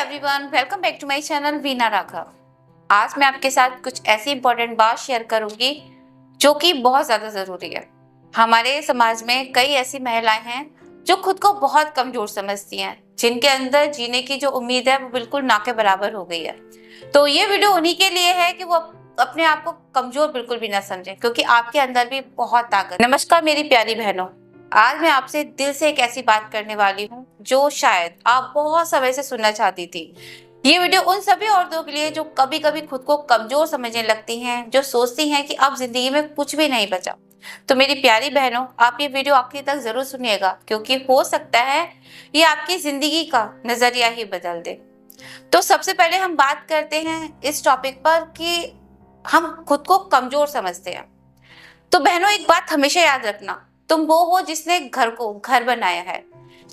Everyone, welcome back to my channel Veena Raghav. आज मैं आपके साथ कुछ ऐसी इंपॉर्टेंट बात शेयर करूंगी जो कि बहुत ज़्यादा ज़रूरी है। हमारे समाज में कई ऐसी महिलाएं हैं जो खुद को बहुत कमज़ोर समझती हैं, जिनके अंदर जीने की जो उम्मीद है वो बिल्कुल ना के बराबर हो गई है। तो ये वीडियो उन्हीं के लिए है कि वो अपने आप को कमज़ोर बिल्कुल भी ना समझें, क्योंकि आपके अंदर भी बहुत ताकत। नमस्कार मेरी प्यारी बहनों, आज मैं आपसे दिल से एक ऐसी बात करने वाली हूँ जो शायद आप बहुत समय से सुनना चाहती थी। ये वीडियो उन सभी औरतों के लिए जो कभी कभी खुद को कमजोर समझने लगती हैं, जो सोचती हैं कि अब जिंदगी में कुछ भी नहीं बचा। तो मेरी प्यारी बहनों, आप ये वीडियो आखिर तक जरूर सुनिएगा, क्योंकि हो सकता है ये आपकी जिंदगी का नजरिया ही बदल दे। तो सबसे पहले हम बात करते हैं इस टॉपिक पर कि हम खुद को कमजोर समझते हैं। तो बहनों, एक बात हमेशा याद रखना, तुम वो हो जिसने घर को घर बनाया है।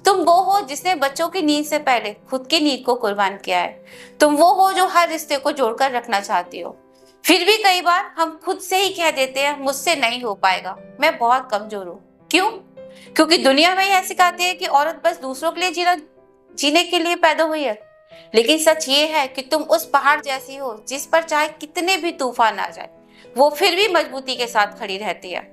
तुम वो हो जिसने बच्चों की नींद से पहले खुद की नींद को कुर्बान किया है। तुम वो हो जो हर रिश्ते को जोड़कर रखना चाहती हो। फिर भी कई बार हम खुद से ही कह देते हैं मुझसे नहीं हो पाएगा, मैं बहुत कमजोर हूँ। क्यों? क्योंकि दुनिया में यह सिखाती है कि औरत बस दूसरों के लिए जीने के लिए पैदा हुई है। लेकिन सच ये है कि तुम उस पहाड़ जैसी हो जिस पर चाहे कितने भी तूफान आ जाए, वो फिर भी मजबूती के साथ खड़ी रहती है।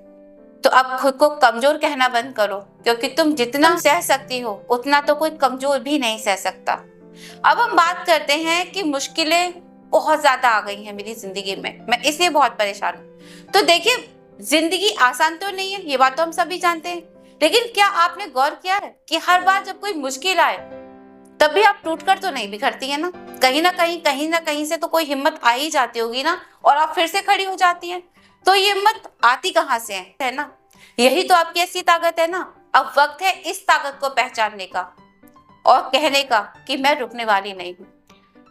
तो अब खुद को कमजोर कहना बंद करो, क्योंकि तुम जितना सह सकती हो उतना तो कोई कमजोर भी नहीं सह सकता। अब हम बात करते हैं कि मुश्किलें बहुत ज्यादा आ गई हैं मेरी जिंदगी में, मैं इसलिए बहुत परेशान हूँ। तो देखिए, जिंदगी आसान तो नहीं है, ये बात तो हम सभी जानते हैं। लेकिन क्या आपने गौर किया है कि हर बार जब कोई मुश्किल आए तभी आप टूटकर तो नहीं बिखरती है ना? कहीं ना कहीं से तो कोई हिम्मत आ ही जाती होगी ना, और आप फिर से खड़ी हो जाती हैं। तो ये हिम्मत आती कहाँ से है ना? यही तो आपकी ऐसी ताकत है ना। अब वक्त है इस ताकत को पहचानने का और कहने का कि मैं रुकने वाली नहीं हूँ।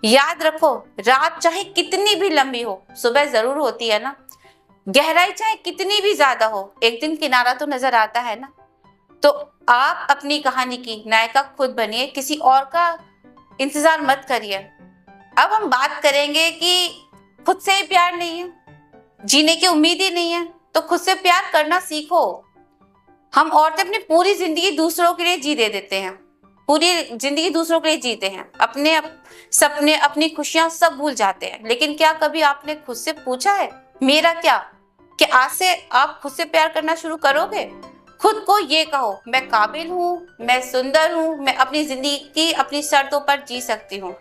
याद रखो, रात चाहे कितनी भी लंबी हो, सुबह जरूर होती है ना। गहराई चाहे कितनी भी ज्यादा हो, एक दिन किनारा तो नजर आता है ना। तो आप अपनी कहानी की नायिका खुद बनिए, किसी और का इंतजार मत करिए। अब हम बात करेंगे कि खुद से ही प्यार नहीं है, जीने की उम्मीद ही नहीं है, तो खुद से प्यार करना सीखो। हम औरतें अपनी पूरी जिंदगी दूसरों के लिए जी दे देते हैं, पूरी जिंदगी दूसरों के लिए जीते हैं, अपने सपने, अपनी खुशियां सब भूल जाते हैं। लेकिन क्या कभी आपने खुद से पूछा है मेरा क्या? कि आज से आप खुद से प्यार करना शुरू करोगे? खुद को ये कहो, मैं काबिल हूँ, मैं सुंदर हूँ, मैं अपनी जिंदगी की अपनी शर्तों पर जी सकती हूँ।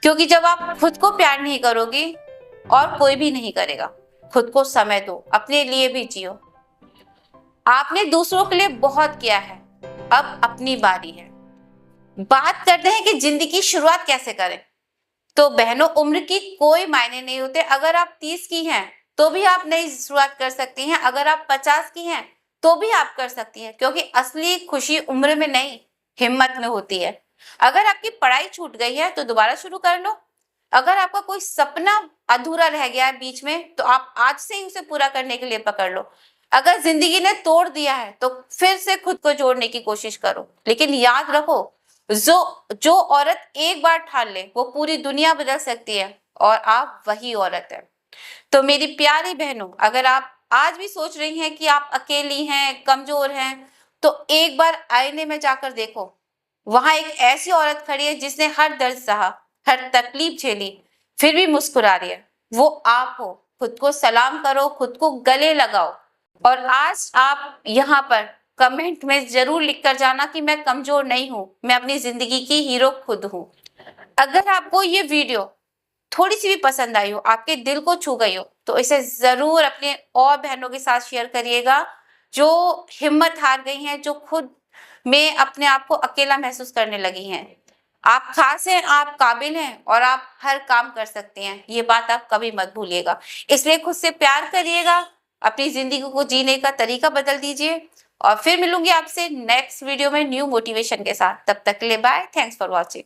क्योंकि जब आप खुद को प्यार नहीं करोगी और कोई भी नहीं करेगा। खुद को समय दो, अपने लिए भी जियो। आपने दूसरों के लिए बहुत किया है, अब अपनी बारी है। बात करते हैं कि जिंदगी की शुरुआत कैसे करें। तो बहनों, उम्र की कोई मायने नहीं होते। अगर आप 30 की हैं तो भी आप नई शुरुआत कर सकती हैं, अगर आप 50 की हैं तो भी आप कर सकती हैं, क्योंकि असली खुशी उम्र में नहीं, हिम्मत में होती है। अगर आपकी पढ़ाई छूट गई है तो दोबारा शुरू कर लो। अगर आपका कोई सपना अधूरा रह गया है बीच में, तो आप आज से ही उसे पूरा करने के लिए पकड़ लो। अगर जिंदगी ने तोड़ दिया है तो फिर से खुद को जोड़ने की कोशिश करो। लेकिन याद रखो, जो औरत एक बार ठान ले वो पूरी दुनिया बदल सकती है, और आप वही औरत है। तो मेरी प्यारी बहनों, अगर आप आज भी सोच रही हैं कि आप अकेली हैं, कमजोर हैं, तो एक बार आईने में जाकर देखो। वहां एक ऐसी औरत खड़ी है जिसने हर दर्द सहा, हर तकलीफ झेली, फिर भी मुस्कुरा रही है। वो आप हो। खुद को सलाम करो, खुद को गले लगाओ। और आज आप यहाँ पर कमेंट में जरूर लिख कर जाना कि मैं कमजोर नहीं हूँ, मैं अपनी जिंदगी की हीरो खुद हूँ। अगर आपको ये वीडियो थोड़ी सी भी पसंद आई हो, आपके दिल को छू गई हो, तो इसे जरूर अपने और बहनों के साथ शेयर करिएगा जो हिम्मत हार गई हैं, जो खुद में अपने आप को अकेला महसूस करने लगी हैं। आप खास हैं, आप काबिल हैं, और आप हर काम कर सकते हैं। ये बात आप कभी मत भूलिएगा। इसलिए खुद से प्यार करिएगा, अपनी जिंदगी को जीने का तरीका बदल दीजिए। और फिर मिलूंगी आपसे नेक्स्ट वीडियो में न्यू मोटिवेशन के साथ। तब तक के लिए बाय, थैंक्स फॉर वॉचिंग।